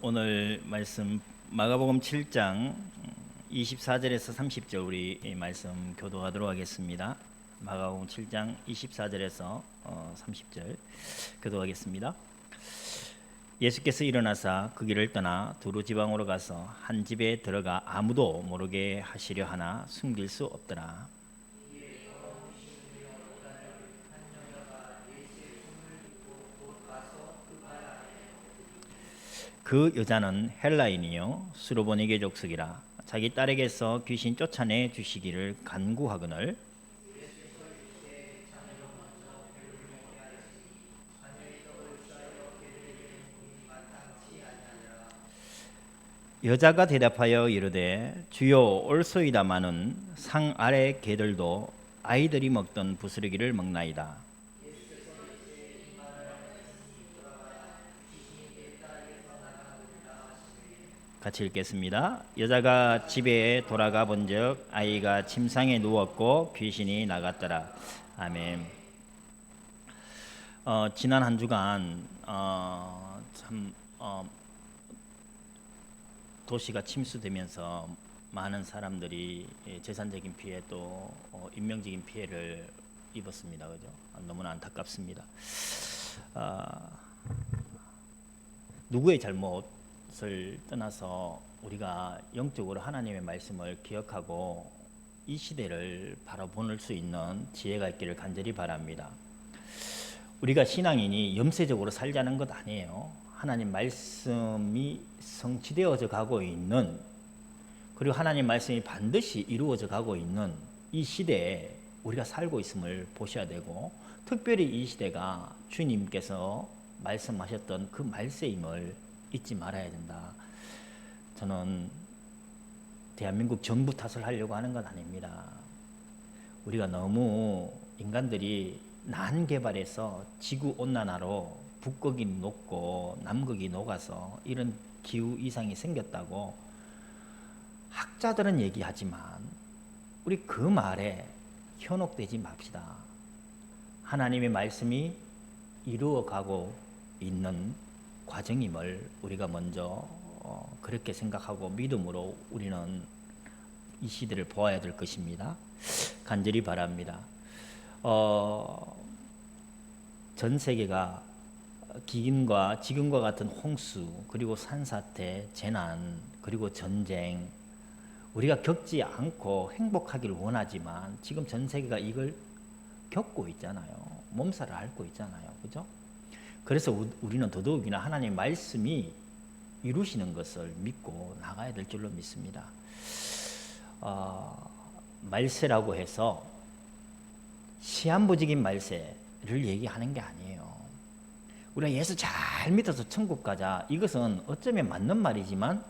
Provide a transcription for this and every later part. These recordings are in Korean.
오늘 말씀 마가복음 7장 24절에서 30절 우리 이 말씀 교도하도록 하겠습니다. 마가복음 7장 24절에서 30절 교도하겠습니다. 예수께서 일어나사 그 길을 떠나 두루 지방으로 가서 한 집에 들어가 아무도 모르게 하시려 하나 숨길 수 없더라. 그 여자는 헬라인이요 수로보니게 족속이라 자기 딸에게서 귀신 쫓아내 주시기를 간구하거늘 여자가 대답하여 이르되 주여 올소이다마는 상 아래 개들도 아이들이 먹던 부스러기를 먹나이다. 같이 읽겠습니다. 여자가 집에 돌아가 본즉 아이가 침상에 누웠고 귀신이 나갔더라. 아멘. 지난 한 주간 도시가 침수되면서 많은 사람들이 재산적인 피해 또 인명적인 피해를 입었습니다. 그죠? 너무나 안타깝습니다. 누구의 잘못을 떠나서 우리가 영적으로 하나님의 말씀을 기억하고 이 시대를 바라볼 수 있는 지혜가 있기를 간절히 바랍니다. 우리가 신앙인이 염세적으로 살자는 것 아니에요. 하나님 말씀이 성취되어져 가고 있는, 그리고 하나님 말씀이 반드시 이루어져 가고 있는 이 시대에 우리가 살고 있음을 보셔야 되고, 특별히 이 시대가 주님께서 말씀하셨던 그 말씀임을 잊지 말아야 된다. 저는 대한민국 정부 탓을 하려고 하는 건 아닙니다. 우리가 너무 인간들이 난개발해서 지구온난화로 북극이 녹고 남극이 녹아서 이런 기후 이상이 생겼다고 학자들은 얘기하지만 우리 그 말에 현혹되지 맙시다. 하나님의 말씀이 이루어가고 있는 과정임을 우리가 먼저 그렇게 생각하고 믿음으로 우리는 이 시대를 보아야 될 것입니다. 간절히 바랍니다. 전 세계가 지금과 같은 홍수, 그리고 산사태, 재난, 그리고 전쟁, 우리가 겪지 않고 행복하기를 원하지만 지금 전 세계가 이걸 겪고 있잖아요. 몸살을 앓고 있잖아요. 그죠? 그래서 우리는 더더욱이나 하나님의 말씀이 이루시는 것을 믿고 나가야 될 줄로 믿습니다. 말세라고 해서 시한부적인 말세를 얘기하는 게 아니에요. 우리가 예수 잘 믿어서 천국 가자, 이것은 어쩌면 맞는 말이지만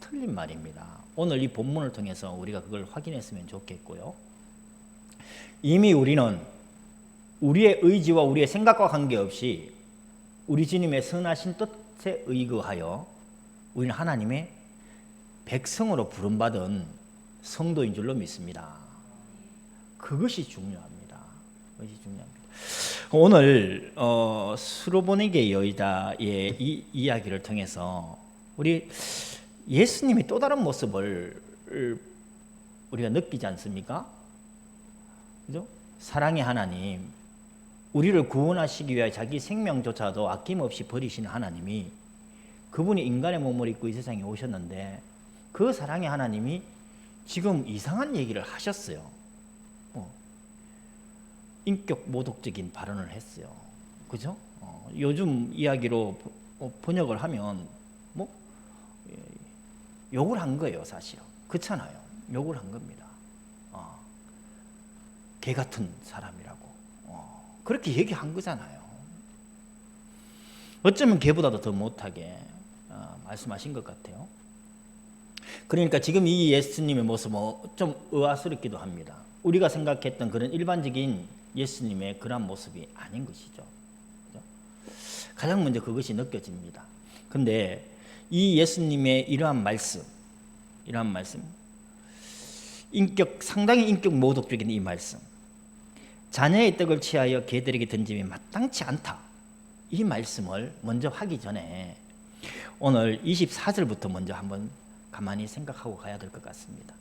틀린 말입니다. 오늘 이 본문을 통해서 우리가 그걸 확인했으면 좋겠고요. 이미 우리는 우리의 의지와 우리의 생각과 관계없이 우리 주님의 선하신 뜻에 의거하여 우리는 하나님의 백성으로 부름받은 성도인 줄로 믿습니다. 그것이 중요합니다. 그것이 중요합니다. 오늘 수로보니게 여자의 이 이야기를 통해서 우리 예수님이 또 다른 모습을 우리가 느끼지 않습니까? 그죠? 사랑의 하나님, 우리를 구원하시기 위해 자기 생명조차도 아낌없이 버리시는 하나님이, 그분이 인간의 몸을 입고 이 세상에 오셨는데 그 사랑의 하나님이 지금 이상한 얘기를 하셨어요. 인격 모독적인 발언을 했어요. 그죠? 요즘 이야기로 번역을 하면 욕을 한 거예요, 사실. 그렇잖아요. 욕을 한 겁니다. 개 같은 사람이라고. 그렇게 얘기한 거잖아요. 어쩌면 개보다도 더 못하게 말씀하신 것 같아요. 그러니까 지금 이 예수님의 모습은 좀 의아스럽기도 합니다. 우리가 생각했던 그런 일반적인 예수님의 그런 모습이 아닌 것이죠. 가장 먼저 그것이 느껴집니다. 근데 이 예수님의 이러한 말씀, 상당히 인격 모독적인 이 말씀, 자녀의 떡을 취하여 개들에게 던짐이 마땅치 않다, 이 말씀을 먼저 하기 전에 오늘 24절부터 먼저 한번 가만히 생각하고 가야 될 것 같습니다.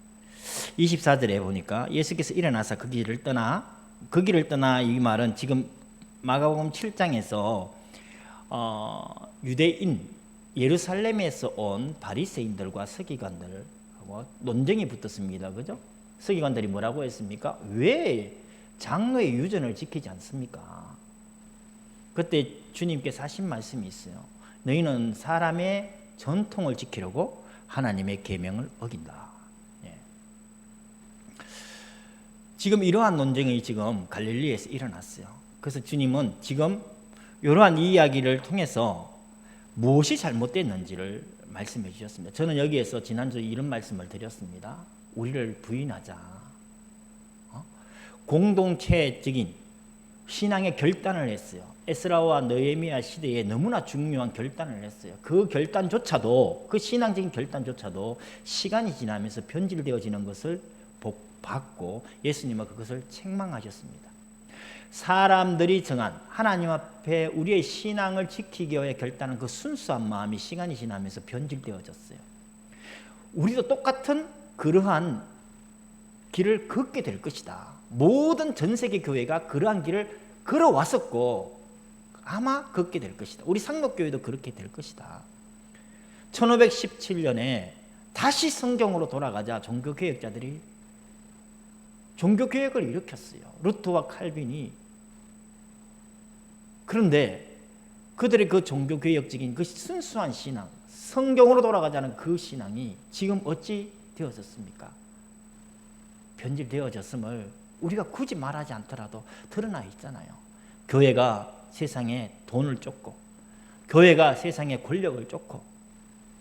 24절에 보니까 예수께서 일어나서 그 길을 떠나 이 말은 지금 마가복음 7장에서 유대인 예루살렘에서 온 바리새인들과 서기관들하고 논쟁이 붙었습니다. 그죠? 서기관들이 뭐라고 했습니까? 왜 장로의 유전을 지키지 않습니까? 그때 주님께서 하신 말씀이 있어요. 너희는 사람의 전통을 지키려고 하나님의 계명을 어긴다. 예. 지금 이러한 논쟁이 지금 갈릴리에서 일어났어요. 그래서 주님은 지금 이러한 이야기를 통해서 무엇이 잘못됐는지를 말씀해 주셨습니다. 저는 여기에서 지난주에 이런 말씀을 드렸습니다. 우리를 부인하자. 공동체적인 신앙의 결단을 했어요. 에스라와 느헤미야 시대에 너무나 중요한 결단을 했어요. 그 결단조차도, 그 신앙적인 결단조차도 시간이 지나면서 변질되어지는 것을 봤고 예수님은 그것을 책망하셨습니다. 사람들이 정한 하나님 앞에 우리의 신앙을 지키기 위해 결단한 그 순수한 마음이 시간이 지나면서 변질되어졌어요. 우리도 똑같은 그러한 길을 걷게 될 것이다. 모든 전 세계 교회가 그러한 길을 걸어왔었고 아마 걷게 될 것이다. 우리 상록교회도 그렇게 될 것이다. 1517년에 다시 성경으로 돌아가자 종교개혁자들이 종교개혁을 일으켰어요. 루터와 칼빈이. 그런데 그들의 그 종교개혁적인 그 순수한 신앙, 성경으로 돌아가자는 그 신앙이 지금 어찌 되어졌습니까? 변질되어졌음을 우리가 굳이 말하지 않더라도 드러나 있잖아요. 교회가 세상에 돈을 쫓고, 교회가 세상에 권력을 쫓고,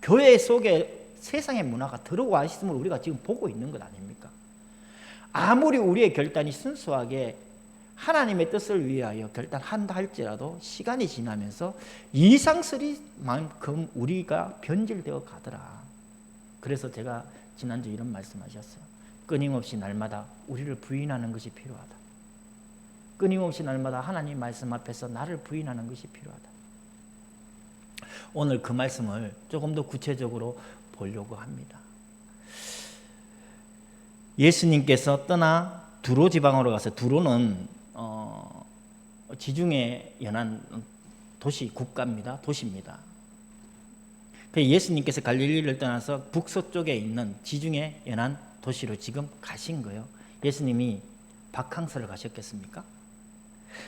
교회 속에 세상의 문화가 들어와 있음을 우리가 지금 보고 있는 것 아닙니까? 아무리 우리의 결단이 순수하게 하나님의 뜻을 위하여 결단한다 할지라도 시간이 지나면서 이상스리만큼 우리가 변질되어 가더라. 그래서 제가 지난주 이런 말씀하셨어요. 끊임없이 날마다 우리를 부인하는 것이 필요하다. 끊임없이 날마다 하나님 말씀 앞에서 나를 부인하는 것이 필요하다. 오늘 그 말씀을 조금 더 구체적으로 보려고 합니다. 예수님께서 떠나 두로 지방으로 가서, 두로는 지중해 연안 도시, 국가입니다. 도시입니다. 예수님께서 갈릴리를 떠나서 북서쪽에 있는 지중해 연안 도시로 지금 가신 거예요. 예수님이 바캉스를 가셨겠습니까?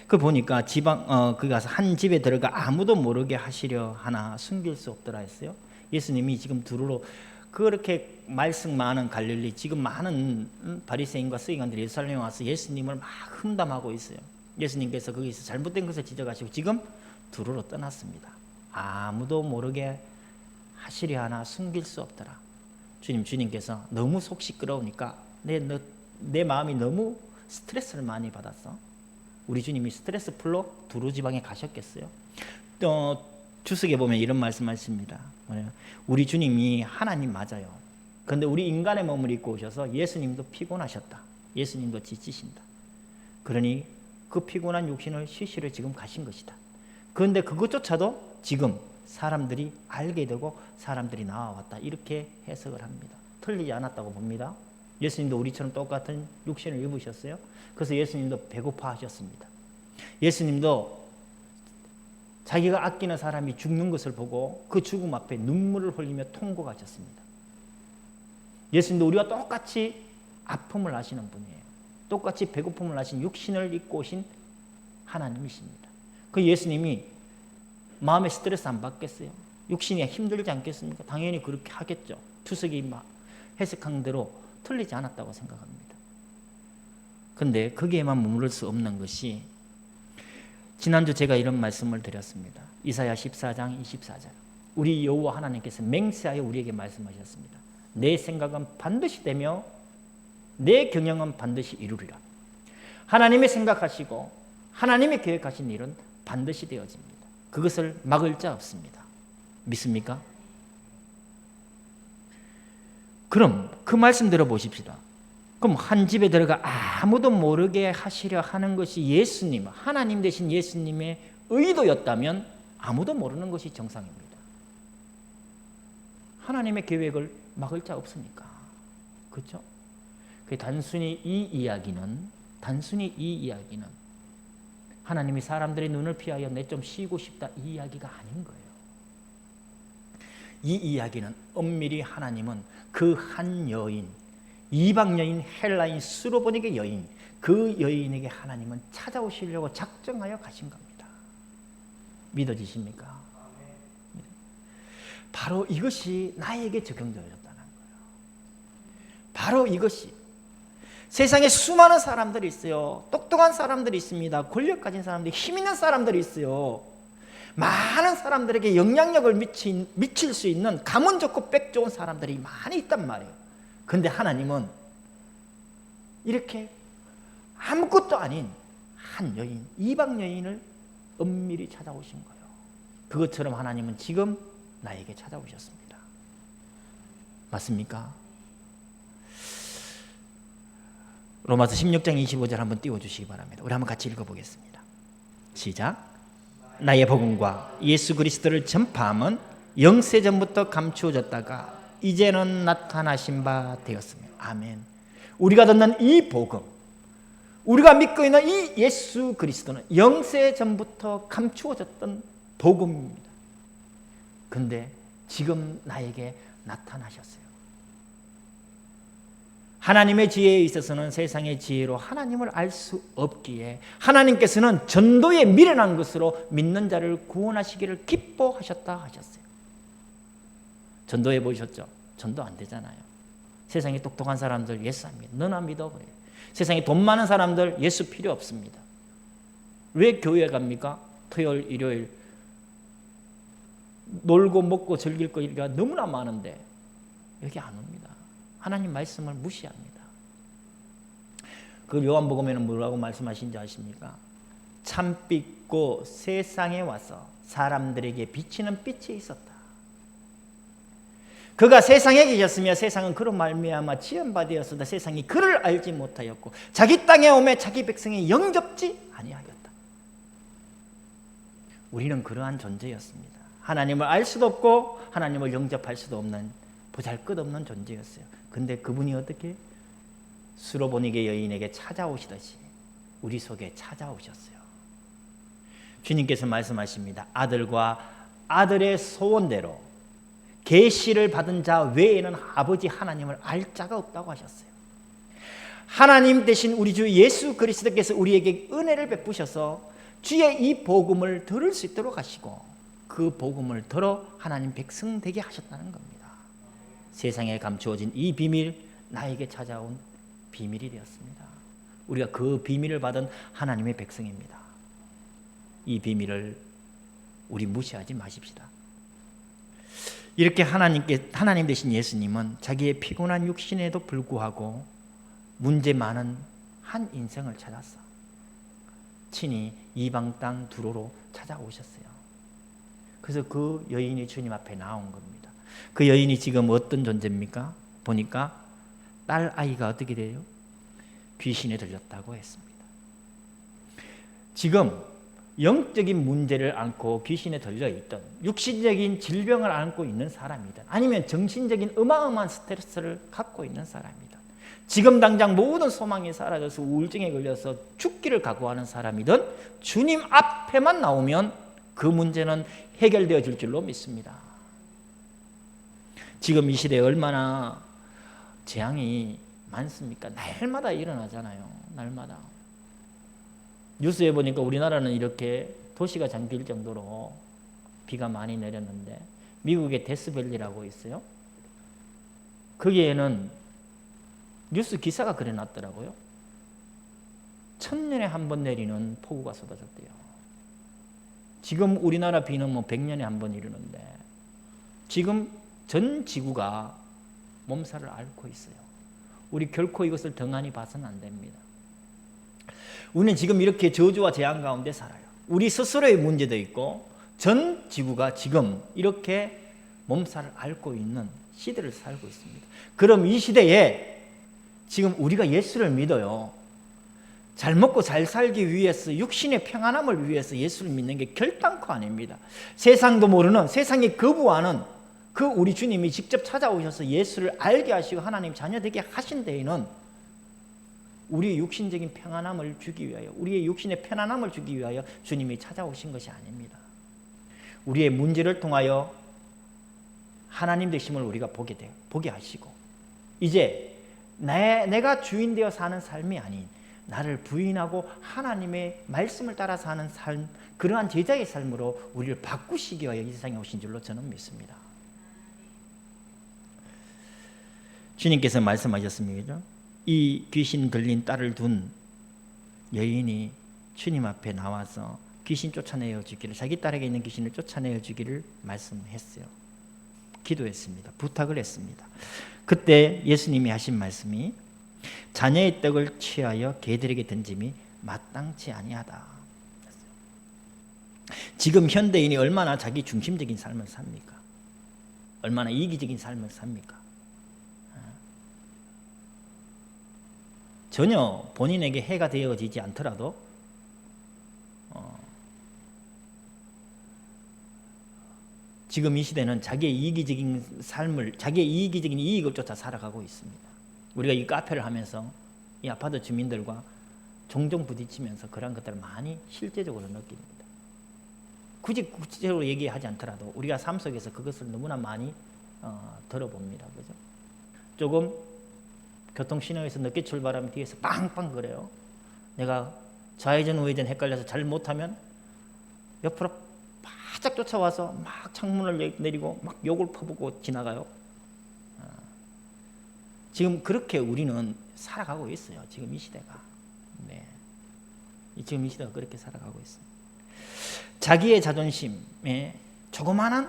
그 보니까 거기 가서 한 집에 들어가 아무도 모르게 하시려 하나 숨길 수 없더라 했어요. 예수님이 지금 두루로 그렇게 말씀 많은 갈릴리, 지금 많은 바리새인과 서기관들이 예루살렘에 와서 예수님을 막 흠담하고 있어요. 예수님께서 거기서 잘못된 것을 지적하시고 지금 두루로 떠났습니다. 아무도 모르게 하시려 하나 숨길 수 없더라. 주님께서 너무 속 시끄러우니까 내 마음이 너무 스트레스를 많이 받았어. 우리 주님이 스트레스 풀러 두루 지방에 가셨겠어요? 또 주석에 보면 이런 말씀하십니다. 우리 주님이 하나님 맞아요. 그런데 우리 인간의 몸을 입고 오셔서 예수님도 피곤하셨다. 예수님도 지치신다. 그러니 그 피곤한 육신을 쉬시러 지금 가신 것이다. 그런데 그것조차도 지금 사람들이 알게 되고 사람들이 나와왔다. 이렇게 해석을 합니다. 틀리지 않았다고 봅니다. 예수님도 우리처럼 똑같은 육신을 입으셨어요. 그래서 예수님도 배고파 하셨습니다. 예수님도 자기가 아끼는 사람이 죽는 것을 보고 그 죽음 앞에 눈물을 흘리며 통곡하셨습니다. 예수님도 우리와 똑같이 아픔을 아시는 분이에요. 똑같이 배고픔을 아신 육신을 입고 오신 하나님이십니다. 그 예수님이 마음에 스트레스 안 받겠어요? 육신이 힘들지 않겠습니까? 당연히 그렇게 하겠죠. 주석이 해석한 대로 틀리지 않았다고 생각합니다. 그런데 거기에만 머무를 수 없는 것이, 지난주 제가 이런 말씀을 드렸습니다. 이사야 14장 24절. 우리 여호와 하나님께서 맹세하여 우리에게 말씀하셨습니다. 내 생각은 반드시 되며 내 경영은 반드시 이루리라. 하나님이 생각하시고 하나님이 계획하신 일은 반드시 되어집니다. 그것을 막을 자 없습니다. 믿습니까? 그럼 그 말씀 들어보십시다. 그럼 한 집에 들어가 아무도 모르게 하시려 하는 것이 예수님, 하나님 되신 예수님의 의도였다면 아무도 모르는 것이 정상입니다. 하나님의 계획을 막을 자 없으니까. 그렇죠? 단순히 이 이야기는 하나님이 사람들의 눈을 피하여 내 좀 쉬고 싶다 이 이야기가 아닌 거예요. 이 이야기는 엄밀히 하나님은 그 한 여인, 이방 여인, 헬라인, 수로보닉의 여인, 그 여인에게 하나님은 찾아오시려고 작정하여 가신 겁니다. 믿어지십니까? 바로 이것이 나에게 적용되어졌다는 거예요. 바로 이것이. 세상에 수많은 사람들이 있어요. 똑똑한 사람들이 있습니다. 권력 가진 사람들이, 힘 있는 사람들이 있어요. 많은 사람들에게 영향력을 미칠 수 있는 가문 좋고 빽 좋은 사람들이 많이 있단 말이에요. 그런데 하나님은 이렇게 아무것도 아닌 한 여인, 이방 여인을 엄밀히 찾아오신 거예요. 그것처럼 하나님은 지금 나에게 찾아오셨습니다. 맞습니까? 로마서 16장 25절 한번 띄워주시기 바랍니다. 우리 한번 같이 읽어보겠습니다. 시작. 나의 복음과 예수 그리스도를 전파함은 영세전부터 감추어졌다가 이제는 나타나신 바 되었습니다. 아멘. 우리가 듣는 이 복음, 우리가 믿고 있는 이 예수 그리스도는 영세전부터 감추어졌던 복음입니다. 근데 지금 나에게 나타나셨어요. 하나님의 지혜에 있어서는 세상의 지혜로 하나님을 알 수 없기에 하나님께서는 전도에 미련한 것으로 믿는 자를 구원하시기를 기뻐하셨다 하셨어요. 전도해 보셨죠? 전도 안 되잖아요. 세상에 똑똑한 사람들 예수 안 믿어. 너나 믿어버려요. 세상에 돈 많은 사람들 예수 필요 없습니다. 왜 교회에 갑니까? 토요일, 일요일 놀고 먹고 즐길 거리가 너무나 많은데 여기 안 옵니다. 하나님 말씀을 무시합니다. 그 요한복음에는 뭐라고 말씀하신지 아십니까? 참빛고 세상에 와서 사람들에게 비치는 빛이 있었다. 그가 세상에 계셨으며 세상은 그로 말미암아 지연받았으나 세상이 그를 알지 못하였고 자기 땅에 오매 자기 백성이 영접지 아니하였다. 우리는 그러한 존재였습니다. 하나님을 알 수도 없고 하나님을 영접할 수도 없는 보잘것없는 존재였어요. 근데 그분이 어떻게 수로보닉의 여인에게 찾아오시듯이 우리 속에 찾아오셨어요. 주님께서 말씀하십니다. 아들과 아들의 소원대로 계시를 받은 자 외에는 아버지 하나님을 알 자가 없다고 하셨어요. 하나님 대신 우리 주 예수 그리스도께서 우리에게 은혜를 베푸셔서 주의 이 복음을 들을 수 있도록 하시고 그 복음을 들어 하나님 백성 되게 하셨다는 겁니다. 세상에 감추어진 이 비밀, 나에게 찾아온 비밀이 되었습니다. 우리가 그 비밀을 받은 하나님의 백성입니다. 이 비밀을 우리 무시하지 마십시다. 이렇게 하나님 되신 예수님은 자기의 피곤한 육신에도 불구하고 문제 많은 한 인생을 찾았어. 친히 이방 땅 두로로 찾아오셨어요. 그래서 그 여인이 주님 앞에 나온 겁니다. 그 여인이 지금 어떤 존재입니까? 보니까 딸 아이가 어떻게 돼요? 귀신에 들렸다고 했습니다. 지금 영적인 문제를 안고 귀신에 들려있던 육신적인 질병을 안고 있는 사람이든 아니면 정신적인 어마어마한 스트레스를 갖고 있는 사람이든 지금 당장 모든 소망이 사라져서 우울증에 걸려서 죽기를 각오하는 사람이든 주님 앞에만 나오면 그 문제는 해결되어질 줄로 믿습니다. 지금 이 시대에 얼마나 재앙이 많습니까? 날마다 일어나잖아요. 날마다. 뉴스에 보니까 우리나라는 이렇게 도시가 잠길 정도로 비가 많이 내렸는데 미국의 데스밸리라고 있어요. 거기에는 뉴스 기사가 그래 놨더라고요. 1000년에 한 번 내리는 폭우가 쏟아졌대요. 지금 우리나라 비는 뭐 100년에 한 번 이르는데 지금 전 지구가 몸살을 앓고 있어요. 우리 결코 이것을 덩하니 봐서는 안 됩니다. 우리는 지금 이렇게 저주와 재앙 가운데 살아요. 우리 스스로의 문제도 있고 전 지구가 지금 이렇게 몸살을 앓고 있는 시대를 살고 있습니다. 그럼 이 시대에 지금 우리가 예수를 믿어요. 잘 먹고 잘 살기 위해서 육신의 평안함을 위해서 예수를 믿는 게 결단코 아닙니다. 세상도 모르는 세상이 거부하는 그 우리 주님이 직접 찾아오셔서 예수를 알게 하시고 하나님 자녀 되게 하신 데에는 우리의 육신적인 평안함을 주기 위하여, 우리의 육신의 편안함을 주기 위하여 주님이 찾아오신 것이 아닙니다. 우리의 문제를 통하여 하나님 되심을 우리가 보게 하시고, 이제 내가 주인 되어 사는 삶이 아닌 나를 부인하고 하나님의 말씀을 따라 사는 삶, 그러한 제자의 삶으로 우리를 바꾸시기 위하여 이 세상에 오신 줄로 저는 믿습니다. 주님께서 말씀하셨습니다. 이 귀신 들린 딸을 둔 여인이 주님 앞에 나와서 귀신 쫓아내어 주기를, 자기 딸에게 있는 귀신을 쫓아내어 주기를 말씀했어요. 기도했습니다. 부탁을 했습니다. 그때 예수님이 하신 말씀이 자녀의 떡을 취하여 개들에게 던짐이 마땅치 아니하다. 지금 현대인이 얼마나 자기 중심적인 삶을 삽니까? 얼마나 이기적인 삶을 삽니까? 전혀 본인에게 해가 되어지지 않더라도 지금 이 시대는 자기의 이기적인 삶을, 자기의 이기적인 이익을 쫓아 살아가고 있습니다. 우리가 이 카페를 하면서 이 아파트 주민들과 종종 부딪히면서 그런 것들을 많이 실제적으로 느낍니다. 굳이 구체적으로 얘기하지 않더라도 우리가 삶 속에서 그것을 너무나 많이 들어봅니다. 그죠? 조금 교통신호에서 늦게 출발하면 뒤에서 빵빵 그래요. 내가 좌회전 우회전 헷갈려서 잘 못하면 옆으로 바짝 쫓아와서 막 창문을 내리고 막 욕을 퍼붓고 지나가요. 지금 그렇게 우리는 살아가고 있어요. 지금 이 시대가. 네. 지금 이 시대가 그렇게 살아가고 있습니다. 자기의 자존심에 조그마한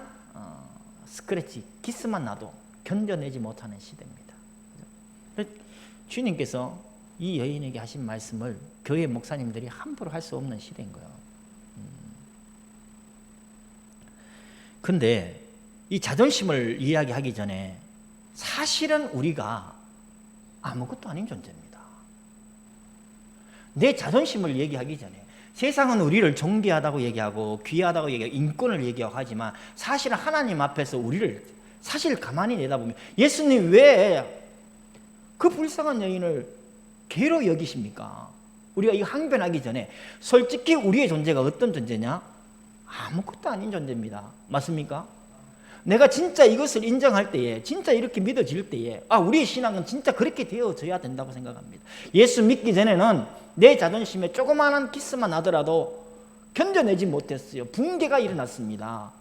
스크래치, 기스만 나도 견뎌내지 못하는 시대입니다. 주님께서 이 여인에게 하신 말씀을 교회 목사님들이 함부로 할 수 없는 시대인 거예요. 근데 이 자존심을 이야기하기 전에 사실은 우리가 아무것도 아닌 존재입니다. 내 자존심을 얘기하기 전에 세상은 우리를 존귀하다고 얘기하고 귀하다고 얘기하고 인권을 얘기하고 하지만 사실은 하나님 앞에서 우리를 사실 가만히 내다보면 예수님 왜 그 불쌍한 여인을 개로 여기십니까? 우리가 이 항변하기 전에 솔직히 우리의 존재가 어떤 존재냐? 아무것도 아닌 존재입니다. 맞습니까? 내가 진짜 이것을 인정할 때에, 진짜 이렇게 믿어질 때에 우리의 신앙은 진짜 그렇게 되어져야 된다고 생각합니다. 예수 믿기 전에는 내 자존심에 조그마한 기스만 나더라도 견뎌내지 못했어요. 붕괴가 일어났습니다.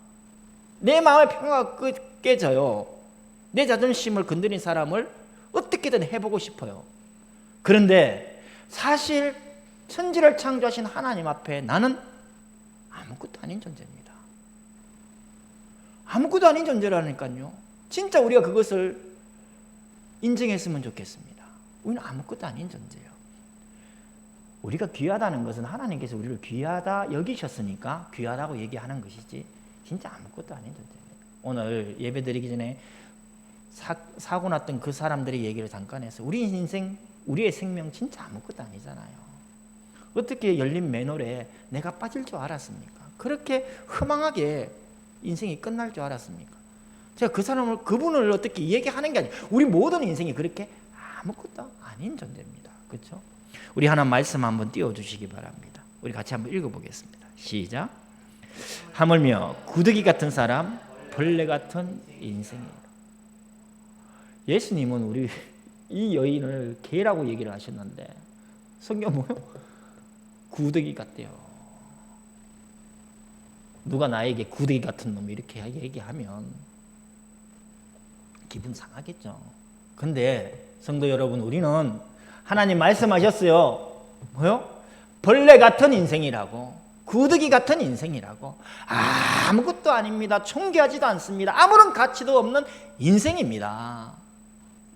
내 마음의 평화가 깨져요. 내 자존심을 건드린 사람을 어떻게든 해보고 싶어요. 그런데 사실 천지를 창조하신 하나님 앞에 나는 아무것도 아닌 존재입니다. 아무것도 아닌 존재라니까요. 진짜 우리가 그것을 인정했으면 좋겠습니다. 우리는 아무것도 아닌 존재예요. 우리가 귀하다는 것은 하나님께서 우리를 귀하다 여기셨으니까 귀하다고 얘기하는 것이지 진짜 아무것도 아닌 존재입니다. 오늘 예배 드리기 전에 사고 났던 그 사람들의 얘기를 잠깐 해서 우리 인생, 우리의 생명 진짜 아무것도 아니잖아요. 어떻게 열린 맨홀에 내가 빠질 줄 알았습니까? 그렇게 허망하게 인생이 끝날 줄 알았습니까? 제가 그분을 어떻게 얘기하는 게 아니라 우리 모든 인생이 그렇게 아무것도 아닌 존재입니다. 그렇죠? 우리 하나 말씀 한번 띄워주시기 바랍니다. 우리 같이 한번 읽어보겠습니다. 시작. 하물며 구더기 같은 사람, 벌레 같은 인생이에요. 예수님은 우리 이 여인을 개라고 얘기를 하셨는데 성경 뭐요? 구더기 같대요. 누가 나에게 구더기 같은 놈 이렇게 얘기하면 기분 상하겠죠. 근데 성도 여러분, 우리는 하나님 말씀하셨어요. 뭐요? 벌레 같은 인생이라고, 구더기 같은 인생이라고. 아무것도 아닙니다. 존귀하지도 않습니다. 아무런 가치도 없는 인생입니다.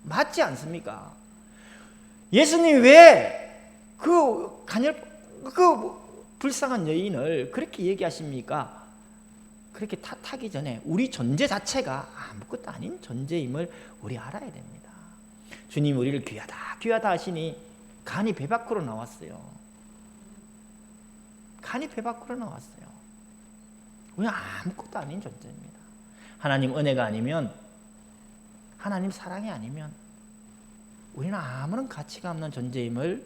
맞지 않습니까? 예수님 왜 그 불쌍한 여인을 그렇게 얘기하십니까? 그렇게 탓하기 전에 우리 존재 자체가 아무것도 아닌 존재임을 우리 알아야 됩니다. 주님 우리를 귀하다 하시니 간이 배 밖으로 나왔어요. 간이 배 밖으로 나왔어요. 우리는 아무것도 아닌 존재입니다. 하나님 은혜가 아니면, 하나님 사랑이 아니면 우리는 아무런 가치가 없는 존재임을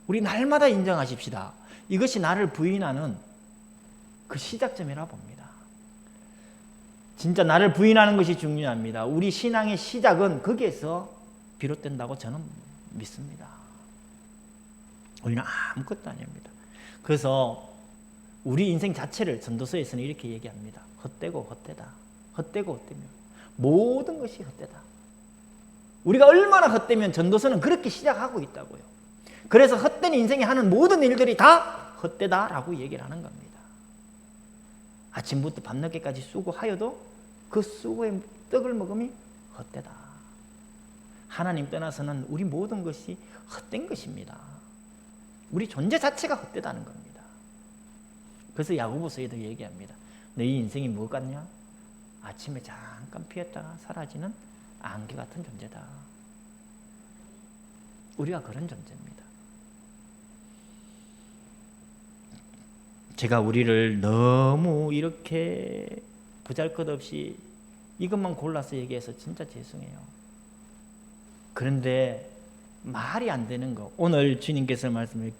우리 날마다 인정하십시다. 이것이 나를 부인하는 그 시작점이라 봅니다. 진짜 나를 부인하는 것이 중요합니다. 우리 신앙의 시작은 거기에서 비롯된다고 저는 믿습니다. 우리는 아무것도 아닙니다. 그래서 우리 인생 자체를 전도서에서는 이렇게 얘기합니다. 헛되고 헛되다. 헛되고 헛되며 모든 것이 헛되다. 우리가 얼마나 헛되면 전도서는 그렇게 시작하고 있다고요. 그래서 헛된 인생에 하는 모든 일들이 다 헛되다라고 얘기를 하는 겁니다. 아침부터 밤늦게까지 수고하여도 그 수고의 떡을 먹음이 헛되다. 하나님 떠나서는 우리 모든 것이 헛된 것입니다. 우리 존재 자체가 헛되다는 겁니다. 그래서 야고보서에도 얘기합니다. 너희 인생이 뭐 같냐? 아침에 잠깐 피었다가 사라지는 안개 같은 존재다. 우리가 그런 존재입니다. 제가 우리를 너무 이렇게 보잘것없이 이것만 골라서 얘기해서 진짜 죄송해요. 그런데 말이 안 되는 거, 오늘 주님께서 말씀을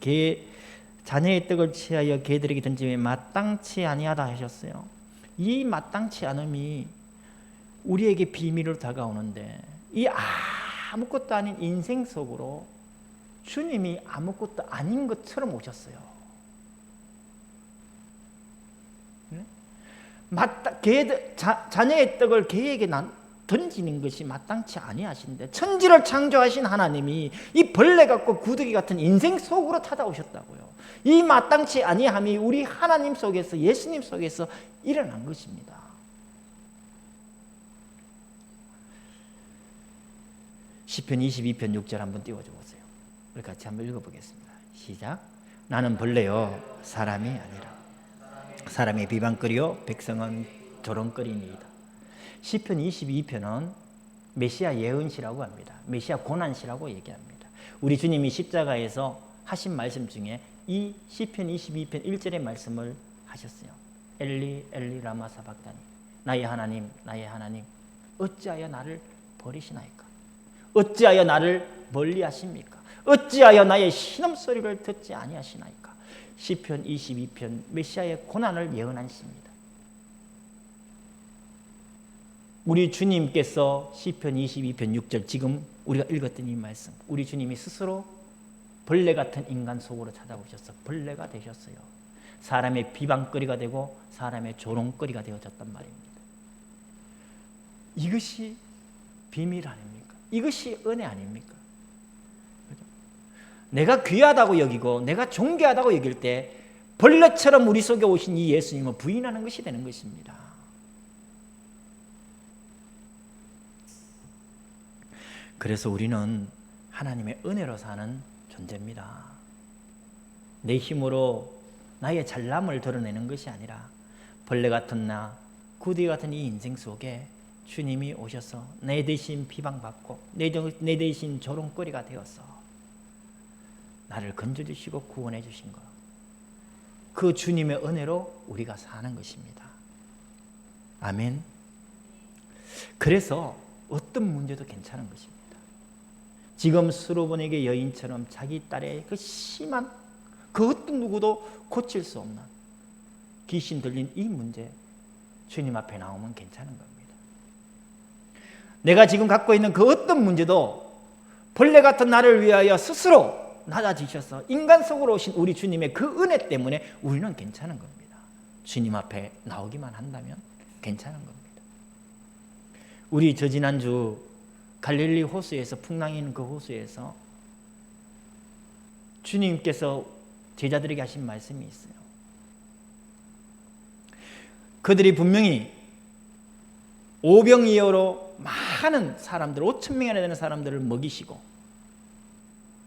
자녀의 떡을 취하여 개들에게 던짐에 마땅치 아니하다 하셨어요. 이 마땅치 않음이 우리에게 비밀로 다가오는데, 이 아무것도 아닌 인생 속으로 주님이 아무것도 아닌 것처럼 오셨어요. 자녀의 떡을 개에게 던지는 것이 마땅치 아니하신데, 천지를 창조하신 하나님이 이 벌레 같고 구더기 같은 인생 속으로 찾아오셨다고요. 이 마땅치 아니함이 우리 하나님 속에서, 예수님 속에서 일어난 것입니다. 시편 22편 6절 한번 띄워줘 보세요. 우리 같이 한번 읽어보겠습니다. 시작. 나는 벌레요 사람이 아니라 사람의 비방거리요 백성은 조롱거리니이다. 시편 22편은 메시아 예언시라고 합니다. 메시아 고난시라고 얘기합니다. 우리 주님이 십자가에서 하신 말씀 중에 이 시편 22편 1절의 말씀을 하셨어요. 엘리 엘리 라마 사박다니, 나의 하나님 나의 하나님 어찌하여 나를 버리시나이까? 어찌하여 나를 멀리하십니까? 어찌하여 나의 신음소리를 듣지 아니하시나이까? 시편 22편 메시아의 고난을 예언한 시입니다. 우리 주님께서 시편 22편 6절, 지금 우리가 읽었던 이 말씀, 우리 주님이 스스로 벌레 같은 인간 속으로 찾아오셔서 벌레가 되셨어요. 사람의 비방거리가 되고 사람의 조롱거리가 되어졌단 말입니다. 이것이 비밀 아닙니까? 이것이 은혜 아닙니까? 내가 귀하다고 여기고 내가 존귀하다고 여길 때 벌레처럼 우리 속에 오신 이 예수님을 부인하는 것이 되는 것입니다. 그래서 우리는 하나님의 은혜로 사는 존재입니다. 내 힘으로 나의 잘남을 드러내는 것이 아니라 벌레 같은 나, 구더기 같은 이 인생 속에 주님이 오셔서 내 대신 비방받고 내 대신 조롱거리가 되어서 나를 건져주시고 구원해 주신 것, 그 주님의 은혜로 우리가 사는 것입니다. 아멘. 그래서 어떤 문제도 괜찮은 것입니다. 지금 수로보니게 여인처럼 자기 딸의 그 심한, 그 어떤 누구도 고칠 수 없는 귀신 들린 이 문제, 주님 앞에 나오면 괜찮은 겁니다. 내가 지금 갖고 있는 그 어떤 문제도 벌레 같은 나를 위하여 스스로 낮아지셔서 인간 속으로 오신 우리 주님의 그 은혜 때문에 우리는 괜찮은 겁니다. 주님 앞에 나오기만 한다면 괜찮은 겁니다. 우리 지난주 갈릴리 호수에서, 풍랑인 그 호수에서 주님께서 제자들에게 하신 말씀이 있어요. 그들이 분명히 오병이어로 많은 사람들, 5,000명이나 되는 사람들을 먹이시고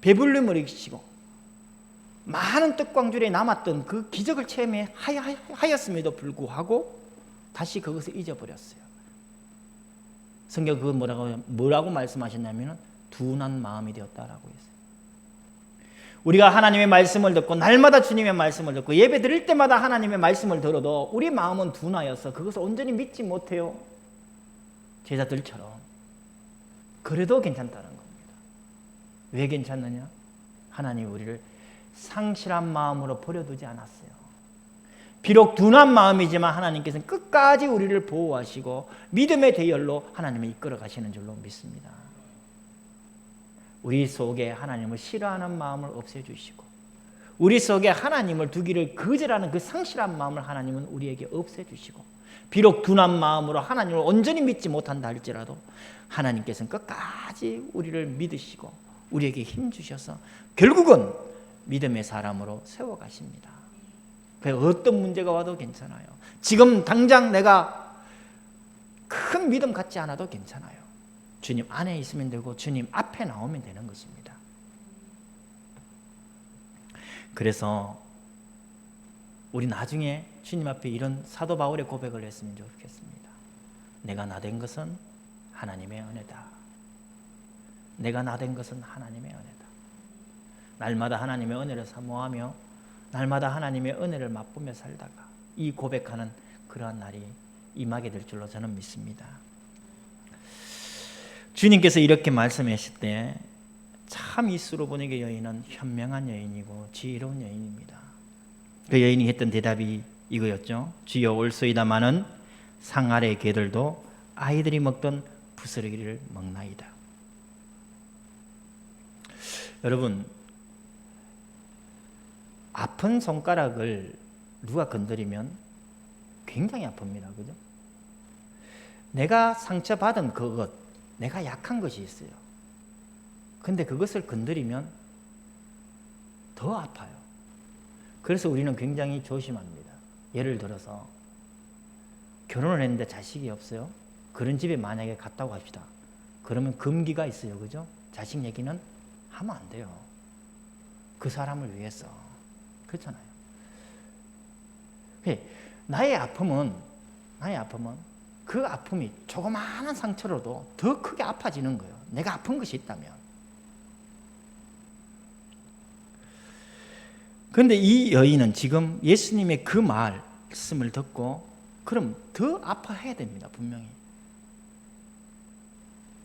배불리 먹이시고 많은 떡광줄에 남았던 그 기적을 체험하였음에도 불구하고 다시 그것을 잊어버렸어요. 성경 그거 뭐라고 말씀하셨냐면 둔한 마음이 되었다라고 했어요. 우리가 하나님의 말씀을 듣고 날마다 주님의 말씀을 듣고 예배 드릴 때마다 하나님의 말씀을 들어도 우리 마음은 둔하여서 그것을 온전히 믿지 못해요. 제자들처럼. 그래도 괜찮다는 겁니다. 왜 괜찮느냐? 하나님이 우리를 상실한 마음으로 버려두지 않았어요. 비록 둔한 마음이지만 하나님께서는 끝까지 우리를 보호하시고 믿음의 대열로 하나님을 이끌어 가시는 줄로 믿습니다. 우리 속에 하나님을 싫어하는 마음을 없애주시고 우리 속에 하나님을 두기를 거절하는 그 상실한 마음을 하나님은 우리에게 없애주시고 비록 둔한 마음으로 하나님을 온전히 믿지 못한다 할지라도 하나님께서는 끝까지 우리를 믿으시고 우리에게 힘주셔서 결국은 믿음의 사람으로 세워가십니다. 어떤 문제가 와도 괜찮아요. 지금 당장 내가 큰 믿음 갖지 않아도 괜찮아요. 주님 안에 있으면 되고 주님 앞에 나오면 되는 것입니다. 그래서 우리 나중에 주님 앞에 이런 사도 바울의 고백을 했으면 좋겠습니다. 내가 나된 것은 하나님의 은혜다. 내가 나된 것은 하나님의 은혜다. 날마다 하나님의 은혜를 사모하며 날마다 하나님의 은혜를 맛보며 살다가 이 고백하는 그러한 날이 임하게 될 줄로 저는 믿습니다. 주님께서 이렇게 말씀하실 때 참 이 수로보니게 여인은 현명한 여인이고 지혜로운 여인입니다. 그 여인이 했던 대답이 이거였죠. 주여 올소이다마는 상 아래의 개들도 아이들이 먹던 부스러기를 먹나이다. 여러분, 아픈 손가락을 누가 건드리면 굉장히 아픕니다. 그죠? 내가 상처받은 그것, 내가 약한 것이 있어요. 근데 그것을 건드리면 더 아파요. 그래서 우리는 굉장히 조심합니다. 예를 들어서 결혼을 했는데 자식이 없어요. 그런 집에 만약에 갔다고 합시다. 그러면 금기가 있어요. 그죠? 자식 얘기는 하면 안 돼요. 그 사람을 위해서. 그렇잖아요. 나의 아픔은 그 아픔이 조그마한 상처로도 더 크게 아파지는 거예요. 내가 아픈 것이 있다면. 그런데 이 여인은 지금 예수님의 그 말씀을 듣고 그럼 더 아파해야 됩니다. 분명히.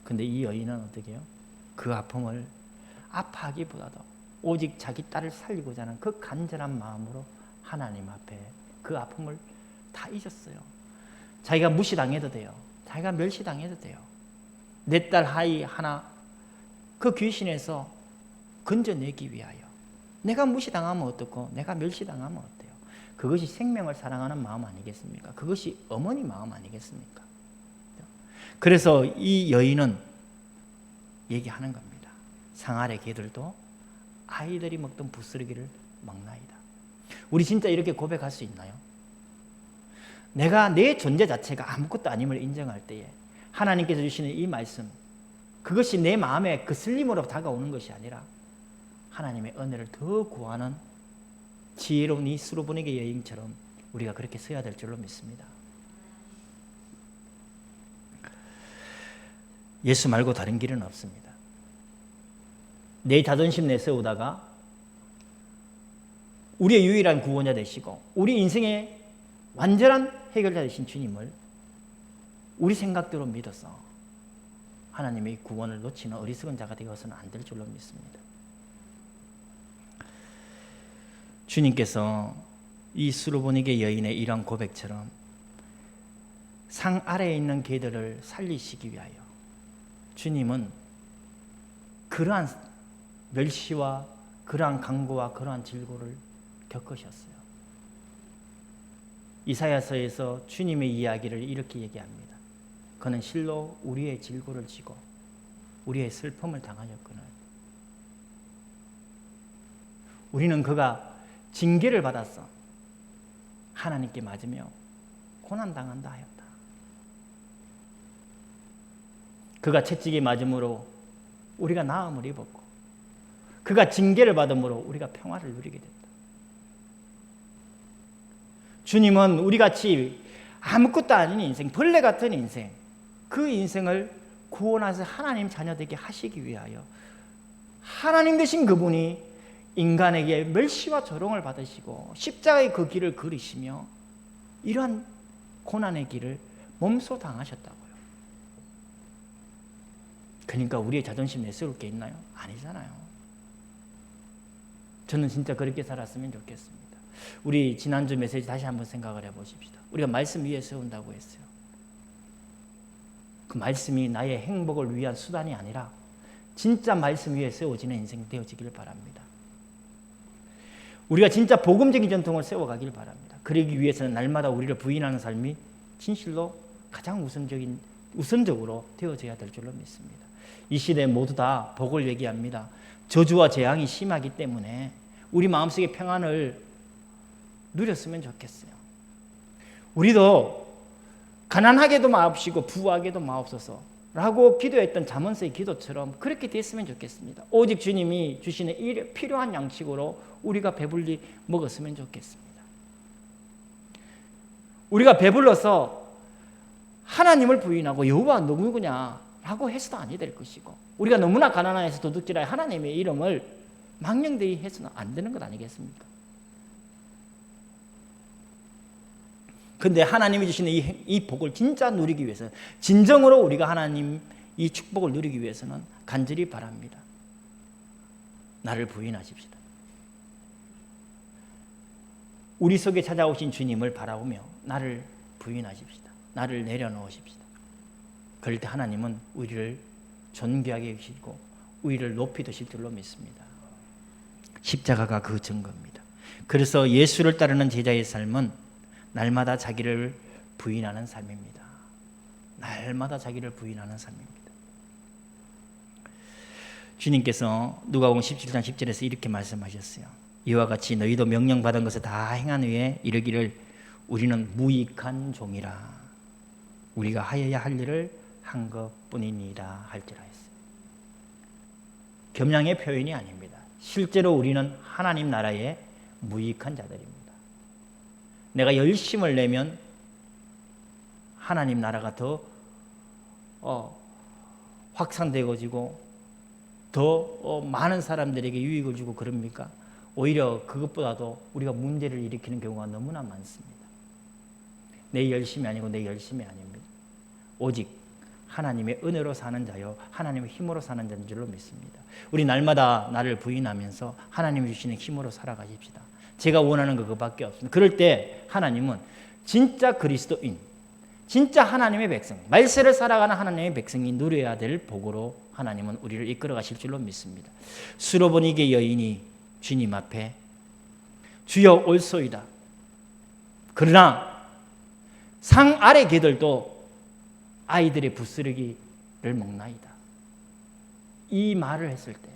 그런데 이 여인은 어떻게 해요? 그 아픔을 아파하기보다도 오직 자기 딸을 살리고자 하는 그 간절한 마음으로 하나님 앞에 그 아픔을 다 잊었어요. 자기가 무시당해도 돼요. 자기가 멸시당해도 돼요. 내 딸 아이 하나 그 귀신에서 건져내기 위하여 내가 무시당하면 어떻고 내가 멸시당하면 어때요? 그것이 생명을 사랑하는 마음 아니겠습니까? 그것이 어머니 마음 아니겠습니까? 그래서 이 여인은 얘기하는 겁니다. 상 아래 개들도 아이들이 먹던 부스러기를 먹나이다. 우리 진짜 이렇게 고백할 수 있나요? 내가 내 존재 자체가 아무것도 아님을 인정할 때에 하나님께서 주시는 이 말씀, 그것이 내 마음에 그 슬림으로 다가오는 것이 아니라 하나님의 은혜를 더 구하는 지혜로운 이 수로보니게 여인처럼 우리가 그렇게 서야 될 줄로 믿습니다. 예수 말고 다른 길은 없습니다. 내 자존심 내세우다가 우리의 유일한 구원자 되시고 우리 인생의 완전한 해결자 되신 주님을 우리 생각대로 믿어서 하나님의 구원을 놓치는 어리석은 자가 되어서는 안 될 줄로 믿습니다. 주님께서 이 수로보니게 여인의 이런 고백처럼 상 아래에 있는 개들을 살리시기 위하여 주님은 그러한 멸시와 그러한 강고와 그러한 질고를 겪으셨어요. 이사야서에서 주님의 이야기를 이렇게 얘기합니다. 그는 실로 우리의 질고를 지고 우리의 슬픔을 당하였구나. 우리는 그가 징계를 받았어 하나님께 맞으며 고난당한다 하였다. 그가 채찍에 맞음으로 우리가 나음을 입었고 그가 징계를 받음으로 우리가 평화를 누리게 됐다. 주님은 우리같이 아무것도 아닌 인생, 벌레 같은 인생, 그 인생을 구원하셔서 하나님 자녀되게 하시기 위하여 하나님 되신 그분이 인간에게 멸시와 조롱을 받으시고 십자가의 그 길을 걸으시며 이러한 고난의 길을 몸소 당하셨다고요. 그러니까 우리의 자존심 내세울 게 있나요? 아니잖아요. 저는 진짜 그렇게 살았으면 좋겠습니다. 우리 지난주 메시지 다시 한번 생각을 해보십시다. 우리가 말씀 위에 세운다고 했어요. 그 말씀이 나의 행복을 위한 수단이 아니라 진짜 말씀 위에 세워지는 인생 되어지기를 바랍니다. 우리가 진짜 복음적인 전통을 세워가길 바랍니다. 그러기 위해서는 날마다 우리를 부인하는 삶이 진실로 가장 우선적으로 되어져야 될 줄로 믿습니다. 이 시대에 모두 다 복을 얘기합니다. 저주와 재앙이 심하기 때문에 우리 마음속의 평안을 누렸으면 좋겠어요. 우리도 가난하게도 마옵시고 부하게도 마옵소서 라고 기도했던 잠언서의 기도처럼 그렇게 됐으면 좋겠습니다. 오직 주님이 주시는 필요한 양식으로 우리가 배불리 먹었으면 좋겠습니다. 우리가 배불러서 하나님을 부인하고 여호와 누구냐 라고 해서도 아니 될 것이고, 우리가 너무나 가난해서 도둑질하여 하나님의 이름을 망령되이 해서는 안 되는 것 아니겠습니까? 근데 하나님이 주시는 이 복을 진짜 누리기 위해서, 진정으로 우리가 하나님 이 축복을 누리기 위해서는 간절히 바랍니다. 나를 부인하십시다. 우리 속에 찾아오신 주님을 바라보며 나를 부인하십시다. 나를 내려놓으십시다. 그럴 때 하나님은 우리를 존귀하게 여기시고 우리를 높이 드실 줄로 믿습니다. 십자가가 그 증거입니다. 그래서 예수를 따르는 제자의 삶은 날마다 자기를 부인하는 삶입니다. 날마다 자기를 부인하는 삶입니다. 주님께서 누가복음 17장 10절에서 이렇게 말씀하셨어요. 이와 같이 너희도 명령받은 것을 다 행한 후에 이르기를 우리는 무익한 종이라, 우리가 하여야 할 일을 한 것뿐이니라 할지라 했어요. 겸양의 표현이 아닙니다. 실제로 우리는 하나님 나라의 무익한 자들입니다. 내가 열심을 내면 하나님 나라가 더 확산되어지고 더 많은 사람들에게 유익을 주고 그럽니까? 오히려 그것보다도 우리가 문제를 일으키는 경우가 너무나 많습니다. 내 열심이 아니고 내 열심이 아닙니다. 오직 하나님의 은혜로 사는 자요 하나님의 힘으로 사는 자인 줄로 믿습니다. 우리 날마다 나를 부인하면서 하나님이 주시는 힘으로 살아가십시다. 제가 원하는 거 그거밖에 없습니다. 그럴 때 하나님은 진짜 그리스도인, 진짜 하나님의 백성, 말세를 살아가는 하나님의 백성이 누려야 될 복으로 하나님은 우리를 이끌어 가실 줄로 믿습니다. 수로보니게 여인이 주님 앞에 주여 올소이다. 그러나 상 아래 개들도 아이들의 부스러기를 먹나이다. 이 말을 했을 때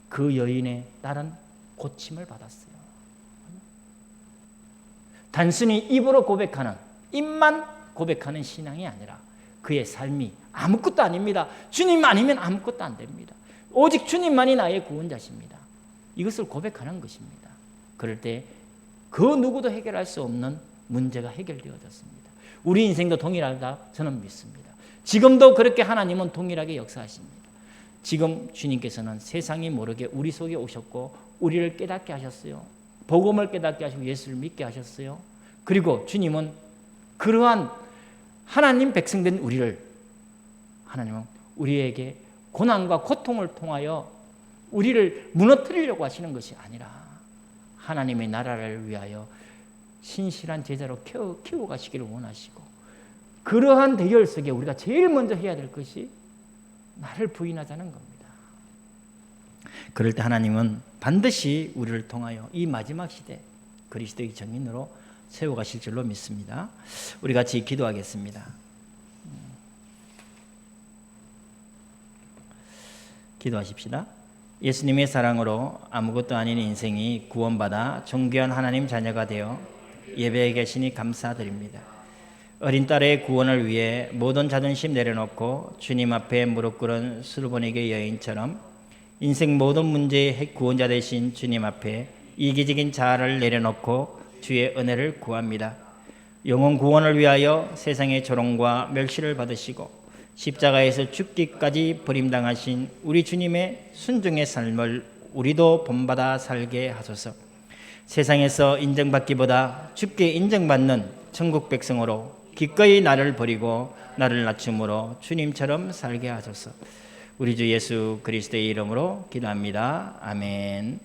그 여인의 딸은 고침을 받았어요. 단순히 입으로 고백하는, 입만 고백하는 신앙이 아니라 그의 삶이 아무것도 아닙니다. 주님 아니면 아무것도 안 됩니다. 오직 주님만이 나의 구원자십니다. 이것을 고백하는 것입니다. 그럴 때 그 누구도 해결할 수 없는 문제가 해결되어졌습니다. 우리 인생도 동일하다 저는 믿습니다. 지금도 그렇게 하나님은 동일하게 역사하십니다. 지금 주님께서는 세상이 모르게 우리 속에 오셨고 우리를 깨닫게 하셨어요. 복음을 깨닫게 하시고 예수를 믿게 하셨어요. 그리고 주님은 그러한 하나님 백성된 우리를, 하나님은 우리에게 고난과 고통을 통하여 우리를 무너뜨리려고 하시는 것이 아니라 하나님의 나라를 위하여 신실한 제자로 키워가시기를 원하시고, 그러한 대결 속에 우리가 제일 먼저 해야 될 것이 나를 부인하자는 겁니다. 그럴 때 하나님은 반드시 우리를 통하여 이 마지막 시대 그리스도의 정인으로 세워가실 줄로 믿습니다. 우리 같이 기도하겠습니다. 기도하십시다. 예수님의 사랑으로 아무것도 아닌 인생이 구원받아 존귀한 하나님 자녀가 되어 예배에 계시니 감사드립니다. 어린 딸의 구원을 위해 모든 자존심 내려놓고 주님 앞에 무릎 꿇은 수르보니게 여인처럼 인생 모든 문제의 구원자 되신 주님 앞에 이기적인 자아를 내려놓고 주의 은혜를 구합니다. 영혼 구원을 위하여 세상의 조롱과 멸시를 받으시고 십자가에서 죽기까지 버림당하신 우리 주님의 순종의 삶을 우리도 본받아 살게 하소서. 세상에서 인정받기보다 주께 인정받는 천국 백성으로 기꺼이 나를 버리고 나를 낮춤으로 주님처럼 살게 하소서. 우리 주 예수 그리스도의 이름으로 기도합니다. 아멘.